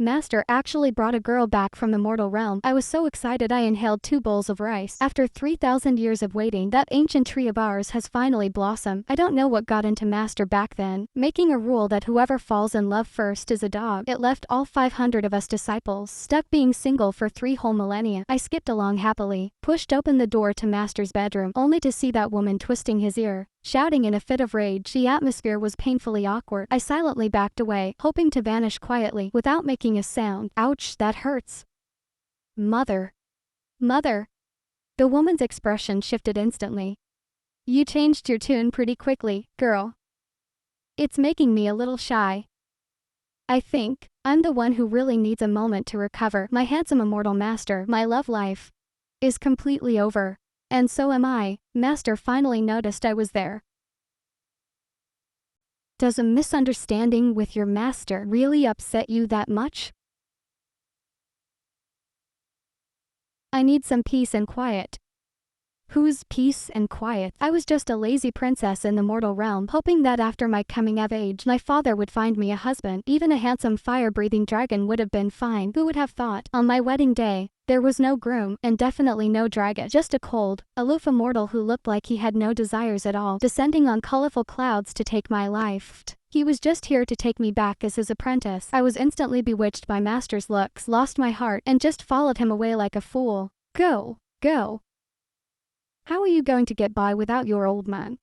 Master actually brought a girl back from the mortal realm. I was so excited I inhaled 2 bowls of rice. After 3,000 years of waiting, that ancient tree of ours has finally blossomed. I don't know what got into Master back then, making a rule that whoever falls in love first is a dog. It left all 500 of us disciples stuck being single for 3 whole millennia. I skipped along happily, pushed open the door to Master's bedroom, only to see that woman twisting his ear, shouting in a fit of rage. The atmosphere was painfully awkward. I silently backed away, hoping to vanish quietly without making a sound. Ouch, that hurts. Mother. Mother. The woman's expression shifted instantly. You changed your tune pretty quickly, girl. It's making me a little shy. I think I'm the one who really needs a moment to recover. My handsome immortal master, my love life is completely over. And so am I. Master finally noticed I was there. Does a misunderstanding with your master really upset you that much? I need some peace and quiet. Whose peace and quiet? I was just a lazy princess in the mortal realm, hoping that after my coming of age, my father would find me a husband. Even a handsome fire-breathing dragon would have been fine. Who would have thought? On my wedding day, there was no groom, and definitely no dragon. Just a cold, aloof immortal who looked like he had no desires at all, descending on colorful clouds to take my life. He was just here to take me back as his apprentice. I was instantly bewitched by Master's looks, lost my heart, and just followed him away like a fool. Go, go. How are you going to get by without your old man?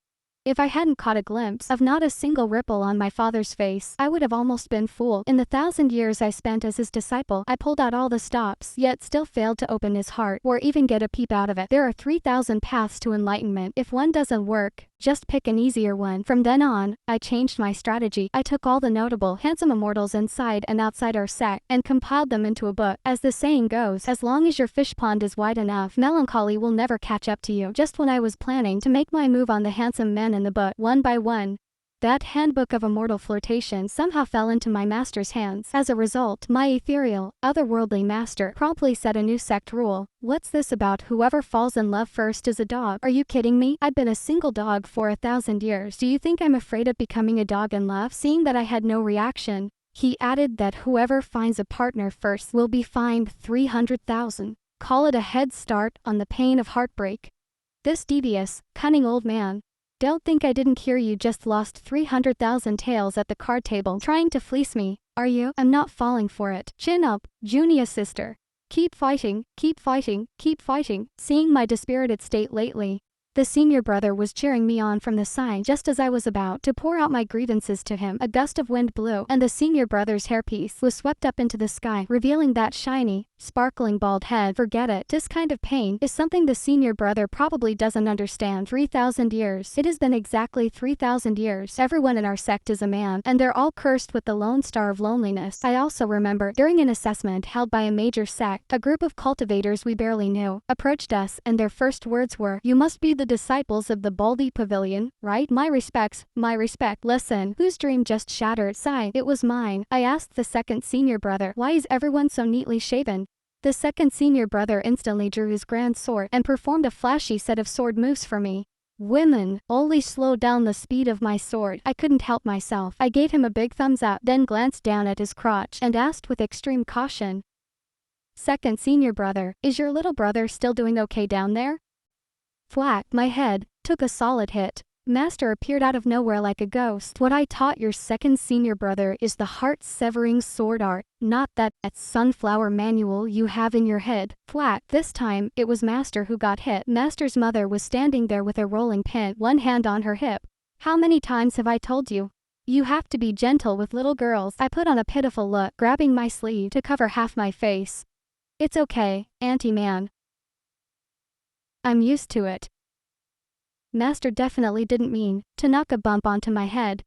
If I hadn't caught a glimpse of not a single ripple on my father's face, I would have almost been fooled. In the 1,000 years I spent as his disciple, I pulled out all the stops, yet still failed to open his heart, or even get a peep out of it. There are 3,000 paths to enlightenment. If one doesn't work, just pick an easier one. From then on, I changed my strategy. I took all the notable, handsome immortals inside and outside our sect, and compiled them into a book. As the saying goes, as long as your fish pond is wide enough, melancholy will never catch up to you. Just when I was planning to make my move on the handsome men in the book, one by one, that handbook of immortal flirtation somehow fell into my master's hands. As a result, my ethereal, otherworldly master promptly set a new sect rule. What's this about whoever falls in love first is a dog? Are you kidding me? I've been a single dog for 1,000 years. Do you think I'm afraid of becoming a dog in love? Seeing that I had no reaction, he added that whoever finds a partner first will be fined 300,000. Call it a head start on the pain of heartbreak. This devious, cunning old man. Don't think I didn't hear you just lost 300,000 tails at the card table trying to fleece me, are you? I'm not falling for it. Chin up, Junia sister. Keep fighting, keep fighting, keep fighting. Seeing my dispirited state lately, the senior brother was cheering me on from the side. Just as I was about to pour out my grievances to him, a gust of wind blew, and the senior brother's hairpiece was swept up into the sky, revealing that shiny, sparkling bald head. Forget it. This kind of pain is something the senior brother probably doesn't understand. 3,000 years. It has been exactly 3,000 years. Everyone in our sect is a man, and they're all cursed with the lone star of loneliness. I also remember, during an assessment held by a major sect, a group of cultivators we barely knew approached us, and their first words were, "You must be the disciples of the Baldy Pavilion, right? My respects, my respect." Listen, whose dream just shattered? Sigh, it was mine. I asked the second senior brother, "Why is everyone so neatly shaven?" The second senior brother instantly drew his grand sword and performed a flashy set of sword moves for me. Women only slow down the speed of my sword. I couldn't help myself. I gave him a big thumbs up, then glanced down at his crotch and asked with extreme caution, "Second senior brother, is your little brother still doing okay down there?" Thwack, my head took a solid hit. Master appeared out of nowhere like a ghost. "What I taught your second senior brother is the heart-severing sword art, not that sunflower manual you have in your head." Thwack. This time, it was Master who got hit. Master's mother was standing there with a rolling pin, one hand on her hip. "How many times have I told you? You have to be gentle with little girls." I put on a pitiful look, grabbing my sleeve to cover half my face. "It's okay, Auntie Man. I'm used to it." Master definitely didn't mean to knock a bump onto my head.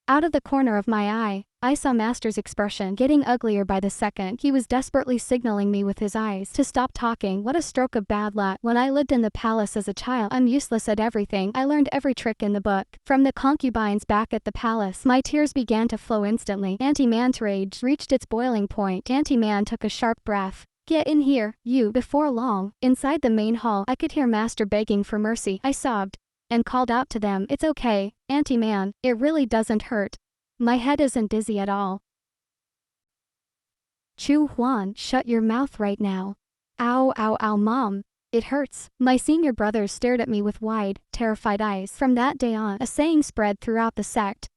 Out of the corner of my eye, I saw Master's expression getting uglier by the second. He was desperately signaling me with his eyes to stop talking. What a stroke of bad luck. When I lived in the palace as a child, I'm useless at everything. I learned every trick in the book. From the concubines back at the palace, my tears began to flow instantly. Auntie Man's rage reached its boiling point. Auntie Man took a sharp breath. "Get in here, you." Before long, inside the main hall, I could hear Master begging for mercy. I sobbed and called out to them, "It's okay, Auntie Man, it really doesn't hurt. My head isn't dizzy at all." Chu Huan, shut your mouth right now. Ow, ow, ow, mom. It hurts. My senior brothers stared at me with wide, terrified eyes. From that day on, a saying spread throughout the sect.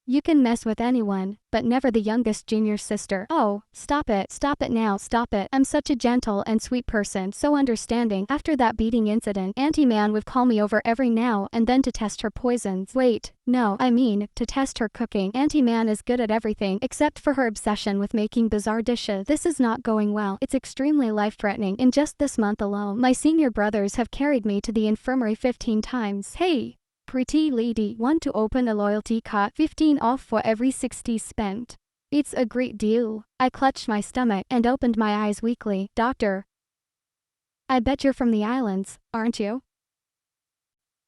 You can mess with anyone, but never the youngest junior sister. Oh, stop it now, stop it. I'm such a gentle and sweet person, so understanding. After that beating incident, Auntie Man would call me over every now and then to test her poisons. Wait, no, I mean, to test her cooking. Auntie Man is good at everything, except for her obsession with making bizarre dishes. This is not going well. It's extremely life-threatening. In just this month alone, my senior brothers have carried me to the infirmary 15 times. Hey! Pretty lady, want to open a loyalty card? 15 off for every 60 spent. It's a great deal. I clutched my stomach and opened my eyes weakly. Doctor, I bet you're from the islands, aren't you?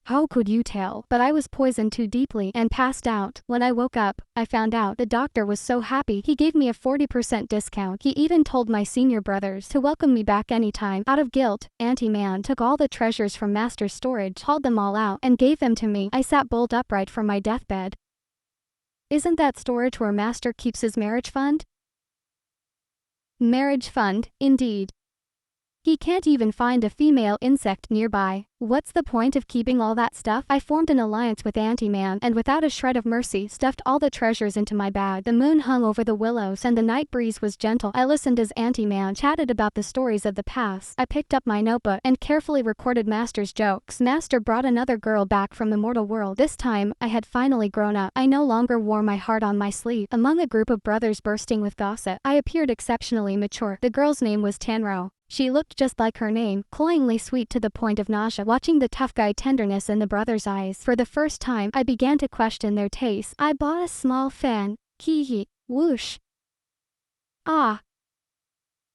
How could you tell? But I was poisoned too deeply and passed out. When I woke up, I found out the doctor was so happy he gave me a 40% discount. He even told my senior brothers to welcome me back anytime. Out of guilt, Auntie Man took all the treasures from Master's storage, hauled them all out, and gave them to me. I sat bolt upright from my deathbed. Isn't that storage where Master keeps his marriage fund? Marriage fund, indeed. He can't even find a female insect nearby. What's the point of keeping all that stuff? I formed an alliance with Auntie Man and without a shred of mercy stuffed all the treasures into my bag. The moon hung over the willows and the night breeze was gentle. I listened as Auntie Man chatted about the stories of the past. I picked up my notebook and carefully recorded Master's jokes. Master brought another girl back from the mortal world. This time, I had finally grown up. I no longer wore my heart on my sleeve. Among a group of brothers bursting with gossip, I appeared exceptionally mature. The girl's name was Tanro. She looked just like her name, cloyingly sweet to the point of nausea. Watching the tough guy tenderness in the brothers' eyes, for the first time, I began to question their taste. I bought a small fan. Hee whoosh. Ah.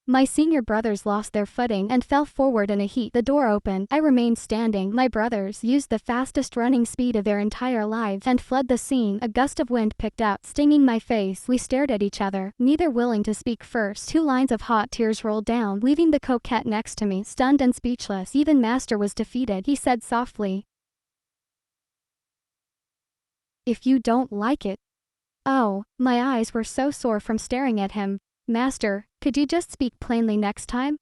My senior brothers lost their footing and fell forward in a heap. The door opened. I remained standing. My brothers used the fastest running speed of their entire lives and fled the scene. A gust of wind picked up, stinging my face. We stared at each other, neither willing to speak first. 2 lines of hot tears rolled down, leaving the coquette next to me, stunned and speechless. Even Master was defeated. He said softly, "If you don't like it." Oh, my eyes were so sore from staring at him. Master, could you just speak plainly next time?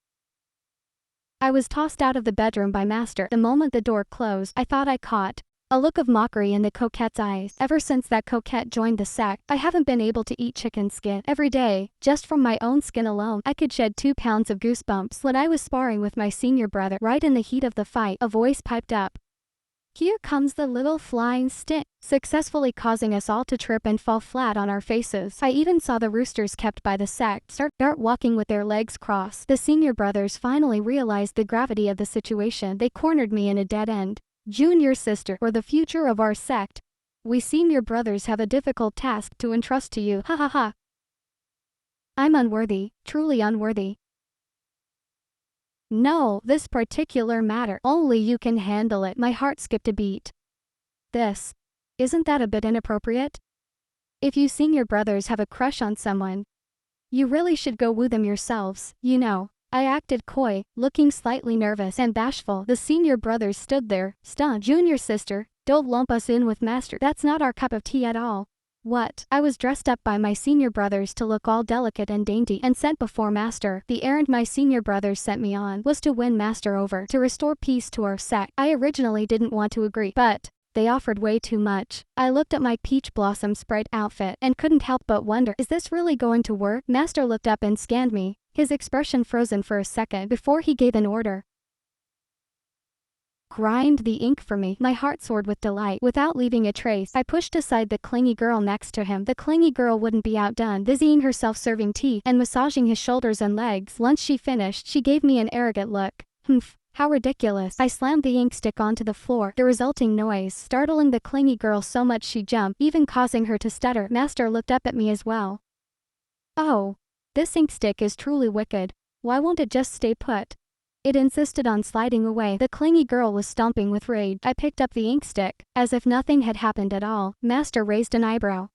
I was tossed out of the bedroom by Master. The moment the door closed, I thought I caught a look of mockery in the coquette's eyes. Ever since that coquette joined the sect, I haven't been able to eat chicken skin every day. Just from my own skin alone, I could shed 2 pounds of goosebumps. When I was sparring with my senior brother, right in the heat of the fight, a voice piped up. Here comes the little flying stick, successfully causing us all to trip and fall flat on our faces. I even saw the roosters kept by the sect start walking with their legs crossed. The senior brothers finally realized the gravity of the situation. They cornered me in a dead end. Junior sister, or the future of our sect. We senior brothers have a difficult task to entrust to you. Ha ha ha. I'm unworthy, truly unworthy. No, this particular matter, only you can handle it. My heart skipped a beat. Isn't that a bit inappropriate? If you senior brothers have a crush on someone, you really should go woo them yourselves, you know. I acted coy, looking slightly nervous and bashful. The senior brothers stood there, stunned. Junior sister, don't lump us in with Master. That's not our cup of tea at all. What? I was dressed up by my senior brothers to look all delicate and dainty and sent before Master. The errand my senior brothers sent me on was to win Master over, to restore peace to our sect. I originally didn't want to agree, but they offered way too much. I looked at my peach blossom sprite outfit and couldn't help but wonder, is this really going to work? Master looked up and scanned me, his expression frozen for a second before he gave an order. Grind the ink for me. My heart soared with delight. Without leaving a trace, I pushed aside the clingy girl next to him. The clingy girl wouldn't be outdone, busying herself serving tea and massaging his shoulders and legs. Once she finished, she gave me an arrogant look. Humph. How ridiculous. I slammed the ink stick onto the floor, the resulting noise startling the clingy girl so much she jumped, even causing her to stutter. Master looked up at me as well. Oh, this ink stick is truly wicked. Why won't it just stay put? It insisted on sliding away. The clingy girl was stomping with rage. I picked up the ink stick, as if nothing had happened at all. Master raised an eyebrow.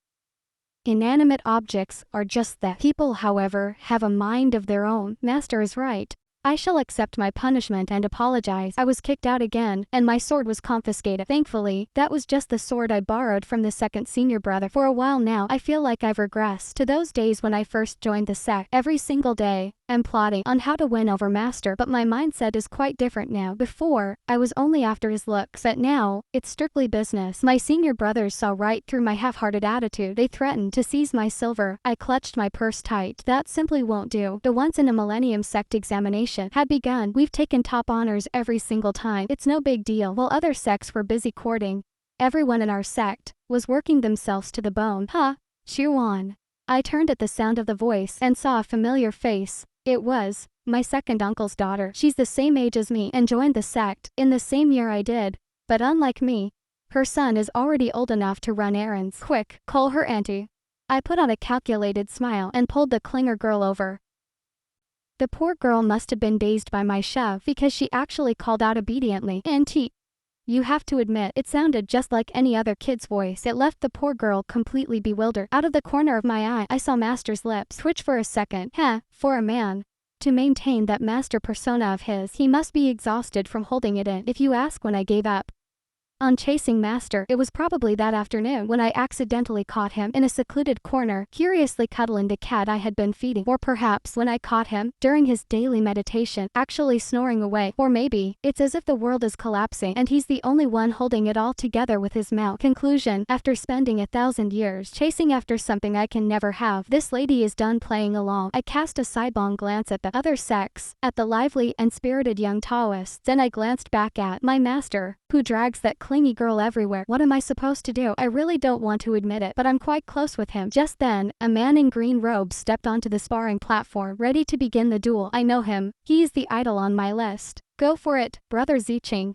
Inanimate objects are just that. People, however, have a mind of their own. Master is right. I shall accept my punishment and apologize. I was kicked out again, and my sword was confiscated. Thankfully, that was just the sword I borrowed from the second senior brother. For a while now, I feel like I've regressed to those days when I first joined the sect. Every single day, I'm plotting on how to win over Master, but my mindset is quite different now. Before, I was only after his looks, but now, it's strictly business. My senior brothers saw right through my half-hearted attitude. They threatened to seize my silver. I clutched my purse tight. That simply won't do. The once in a millennium sect examination had begun. We've taken top honors every single time. It's no big deal. While other sects were busy courting, everyone in our sect was working themselves to the bone. Huh? Shirwan. I turned at the sound of the voice and saw a familiar face. It was my second uncle's daughter. She's the same age as me and joined the sect in the same year I did. But unlike me, her son is already old enough to run errands. Quick, call her auntie. I put on a calculated smile and pulled the Klinger girl over. The poor girl must have been dazed by my shove because she actually called out obediently, "Auntie." You have to admit, it sounded just like any other kid's voice. It left the poor girl completely bewildered. Out of the corner of my eye, I saw Master's lips twitch for a second. For a man to maintain that master persona of his, he must be exhausted from holding it in. If you ask when I gave up on chasing Master, it was probably that afternoon when I accidentally caught him in a secluded corner, curiously cuddling the cat I had been feeding. Or perhaps when I caught him, during his daily meditation, actually snoring away. Or maybe, it's as if the world is collapsing and he's the only one holding it all together with his mouth. Conclusion: after spending 1,000 years chasing after something I can never have, this lady is done playing along. I cast a sidelong glance at the other sex, at the lively and spirited young Taoists, then I glanced back at my master, who drags that clingy girl everywhere. What am I supposed to do? I really don't want to admit it, but I'm quite close with him. Just then, a man in green robes stepped onto the sparring platform, ready to begin the duel. I know him. He is the idol on my list. Go for it, Brother Ziqing.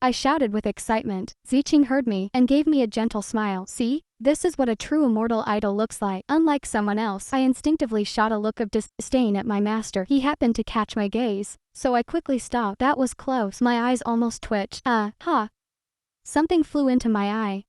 I shouted with excitement. Ziqing heard me and gave me a gentle smile. See? This is what a true immortal idol looks like. Unlike someone else, I instinctively shot a look of disdain at my master. He happened to catch my gaze, so I quickly stopped. That was close. My eyes almost twitched. Something flew into my eye.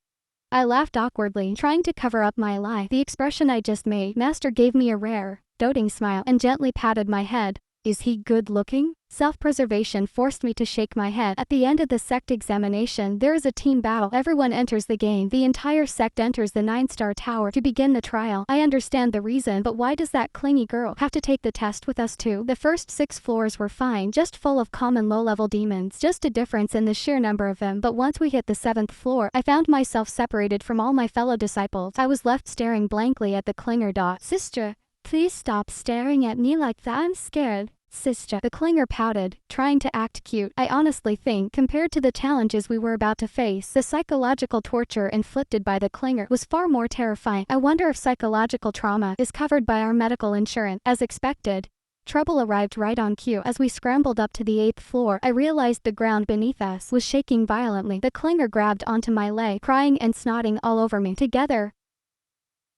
I laughed awkwardly, trying to cover up my lie. The expression I just made. Master gave me a rare, doting smile and gently patted my head. Is he good looking? Self-preservation forced me to shake my head. At the end of the sect examination, there is a team battle. Everyone enters the game. The entire sect enters the 9-star tower to begin the trial. I understand the reason, but why does that clingy girl have to take the test with us too? The first 6 floors were fine, just full of common low-level demons. Just a difference in the sheer number of them. But once we hit the 7th floor, I found myself separated from all my fellow disciples. I was left staring blankly at the Klinger dot. Sister, please stop staring at me like that. I'm scared. Sister. The Klinger pouted, trying to act cute. I honestly think, compared to the challenges we were about to face, the psychological torture inflicted by the Klinger was far more terrifying. I wonder if psychological trauma is covered by our medical insurance. As expected, trouble arrived right on cue. As we scrambled up to the 8th floor, I realized the ground beneath us was shaking violently. The Klinger grabbed onto my leg, crying and snotting all over me. Together,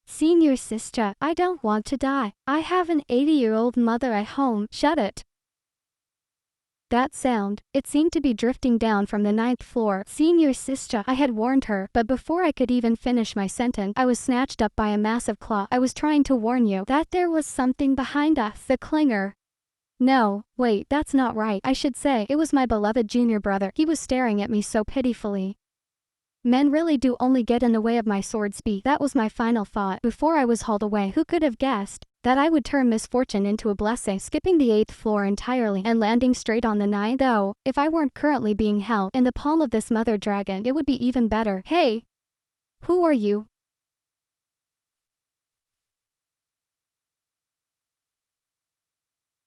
Senior sister, I don't want to die. I have an 80-year-old mother at home. Shut it. That sound, it seemed to be drifting down from the 9th floor. Senior sister, I had warned her, but before I could even finish my sentence, I was snatched up by a massive claw. I was trying to warn you that there was something behind us. The Klinger. No, wait, that's not right. I should say, it was my beloved junior brother. He was staring at me so pitifully. Men really do only get in the way of my sword speed. That was my final thought before I was hauled away. Who could have guessed that I would turn misfortune into a blessing, skipping the 8th floor entirely and landing straight on the 9th? Though, if I weren't currently being held in the palm of this mother dragon, it would be even better. Hey! Who are you?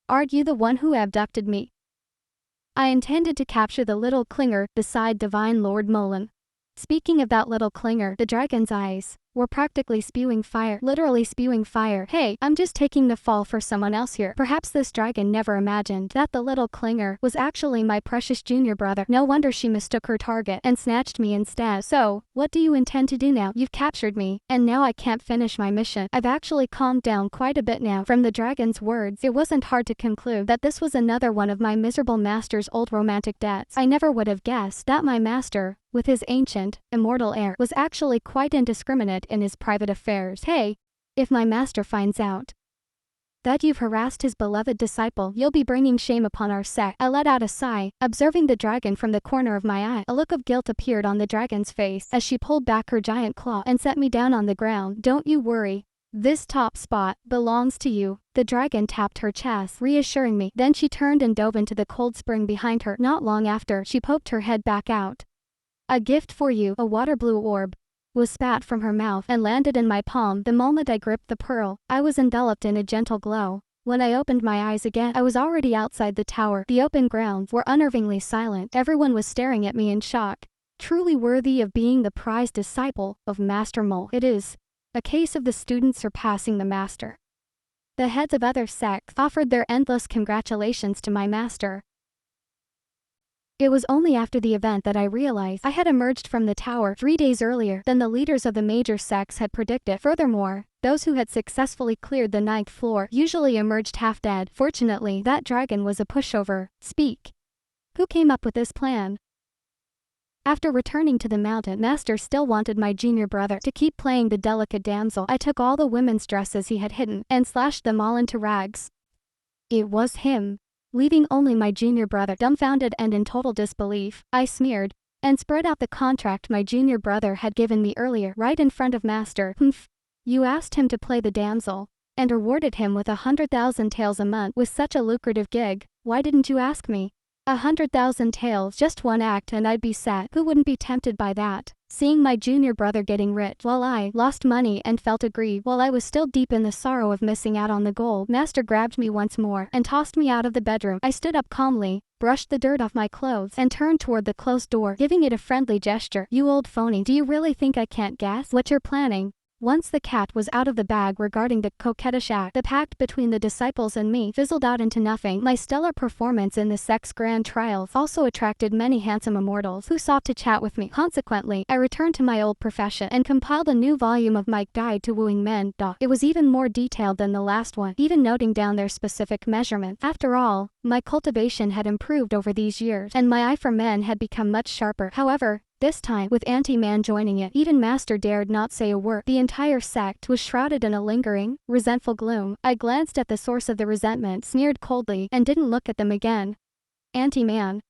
Are you the one who abducted me? I intended to capture the little Klinger beside Divine Lord Mullen. Speaking of that little Klinger, the dragon's eyes were practically spewing fire, literally spewing fire. Hey, I'm just taking the fall for someone else here. Perhaps this dragon never imagined that the little Klinger was actually my precious junior brother. No wonder she mistook her target and snatched me instead. So, what do you intend to do now? You've captured me, and now I can't finish my mission. I've actually calmed down quite a bit now. From the dragon's words, it wasn't hard to conclude that this was another one of my miserable master's old romantic debts. I never would have guessed that my master, with his ancient, immortal heir, was actually quite indiscriminate in his private affairs. Hey, if my master finds out that you've harassed his beloved disciple. You'll be bringing shame upon our sect. I let out a sigh, observing the dragon from the corner of my eye. A look of guilt appeared on the dragon's face as she pulled back her giant claw and set me down on the ground. Don't you worry. This top spot belongs to you. The dragon tapped her chest, reassuring me. Then she turned and dove into the cold spring behind her. Not long after, she poked her head back out. A gift for you, a water blue orb, was spat from her mouth and landed in my palm. The moment I gripped the pearl, I was enveloped in a gentle glow. When I opened my eyes again, I was already outside the tower. The open grounds were unnervingly silent. Everyone was staring at me in shock. Truly worthy of being the prized disciple of Master Mole. It is a case of the student surpassing the master. The heads of other sects offered their endless congratulations to my master. It was only after the event that I realized I had emerged from the tower 3 days earlier than the leaders of the major sects had predicted. Furthermore, those who had successfully cleared the 9th floor usually emerged half dead. Fortunately, that dragon was a pushover. Speak. Who came up with this plan? After returning to the mountain, Master still wanted my junior brother to keep playing the delicate damsel. I took all the women's dresses he had hidden and slashed them all into rags. It was him. Leaving only my junior brother dumbfounded and in total disbelief, I smeared and spread out the contract my junior brother had given me earlier right in front of Master. Humph. You asked him to play the damsel and rewarded him with 100,000 taels a month with such a lucrative gig. Why didn't you ask me? 100,000 taels, just one act and I'd be set. Who wouldn't be tempted by that? Seeing my junior brother getting rich while I lost money and felt aggrieved while I was still deep in the sorrow of missing out on the gold, Master grabbed me once more and tossed me out of the bedroom. I stood up calmly, brushed the dirt off my clothes, and turned toward the closed door, giving it a friendly gesture. You old phony, do you really think I can't guess what you're planning? Once the cat was out of the bag regarding the coquettish act, the pact between the disciples and me fizzled out into nothing. My stellar performance in the sect's grand trials also attracted many handsome immortals who sought to chat with me. Consequently, I returned to my old profession and compiled a new volume of my Guide to Wooing Men. It was even more detailed than the last one, even noting down their specific measurements. After all, my cultivation had improved over these years, and my eye for men had become much sharper. However, this time, with Anti-Man joining it, even Master dared not say a word. The entire sect was shrouded in a lingering, resentful gloom. I glanced at the source of the resentment, sneered coldly, and didn't look at them again. Anti-Man.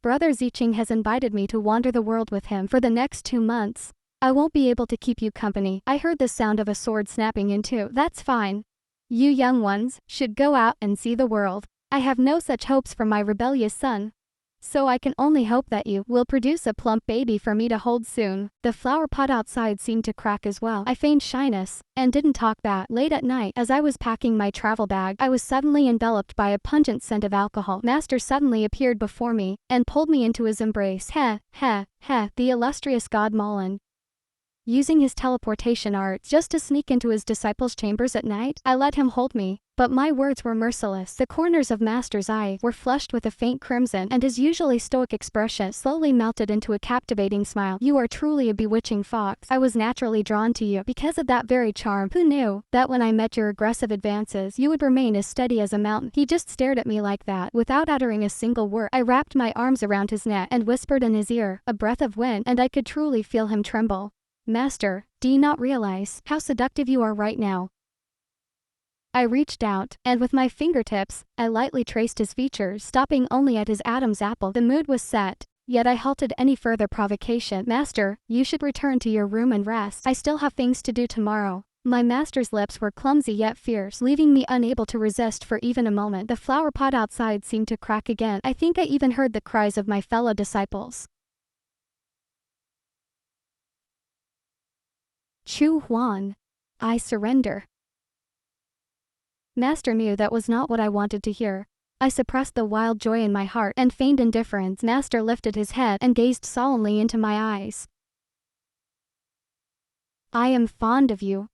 Brother Zicheng has invited me to wander the world with him for the next 2 months. I won't be able to keep you company. I heard the sound of a sword snapping in two. That's fine. You young ones should go out and see the world. I have no such hopes for my rebellious son. So I can only hope that you will produce a plump baby for me to hold soon. The flower pot outside seemed to crack as well. I feigned shyness and didn't talk back. Late at night, as I was packing my travel bag, I was suddenly enveloped by a pungent scent of alcohol. Master suddenly appeared before me and pulled me into his embrace. Heh, heh, heh, the illustrious god Mullen. Using his teleportation arts just to sneak into his disciples' chambers at night, I let him hold me. But my words were merciless. The corners of Master's eyes were flushed with a faint crimson, and his usually stoic expression slowly melted into a captivating smile. You are truly a bewitching fox. I was naturally drawn to you because of that very charm. Who knew that when I met your aggressive advances, you would remain as steady as a mountain? He just stared at me like that, without uttering a single word. I wrapped my arms around his neck and whispered in his ear, a breath of wind, and I could truly feel him tremble. Master, do you not realize how seductive you are right now? I reached out, and with my fingertips, I lightly traced his features, stopping only at his Adam's apple. The mood was set, yet I halted any further provocation. Master, you should return to your room and rest. I still have things to do tomorrow. My master's lips were clumsy yet fierce, leaving me unable to resist for even a moment. The flower pot outside seemed to crack again. I think I even heard the cries of my fellow disciples. Chu Huan. I surrender. Master knew that was not what I wanted to hear. I suppressed the wild joy in my heart and feigned indifference. Master lifted his head and gazed solemnly into my eyes. I am fond of you.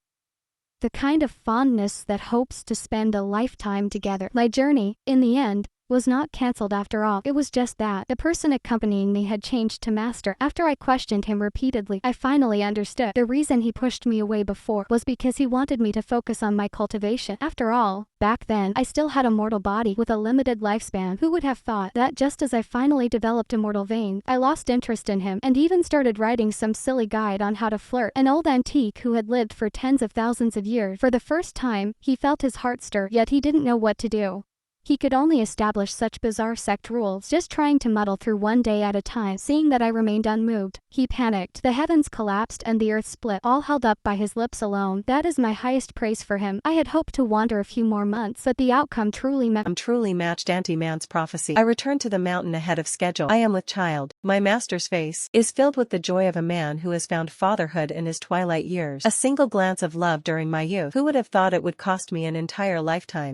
The kind of fondness that hopes to spend a lifetime together. My journey, in the end, was not cancelled after all. It was just that the person accompanying me had changed to master. After I questioned him repeatedly, I finally understood. The reason he pushed me away before was because he wanted me to focus on my cultivation. After all, back then, I still had a mortal body with a limited lifespan. Who would have thought that just as I finally developed a mortal vein, I lost interest in him and even started writing some silly guide on how to flirt. An old antique who had lived for tens of thousands of years. For the first time, he felt his heart stir, yet he didn't know what to do. He could only establish such bizarre sect rules, just trying to muddle through one day at a time. Seeing that I remained unmoved, he panicked. The heavens collapsed and the earth split, all held up by his lips alone. That is my highest praise for him. I had hoped to wander a few more months, but the outcome truly matched Anti-Man's prophecy. I returned to the mountain ahead of schedule. I am with child. My master's face is filled with the joy of a man who has found fatherhood in his twilight years. A single glance of love during my youth. Who would have thought it would cost me an entire lifetime?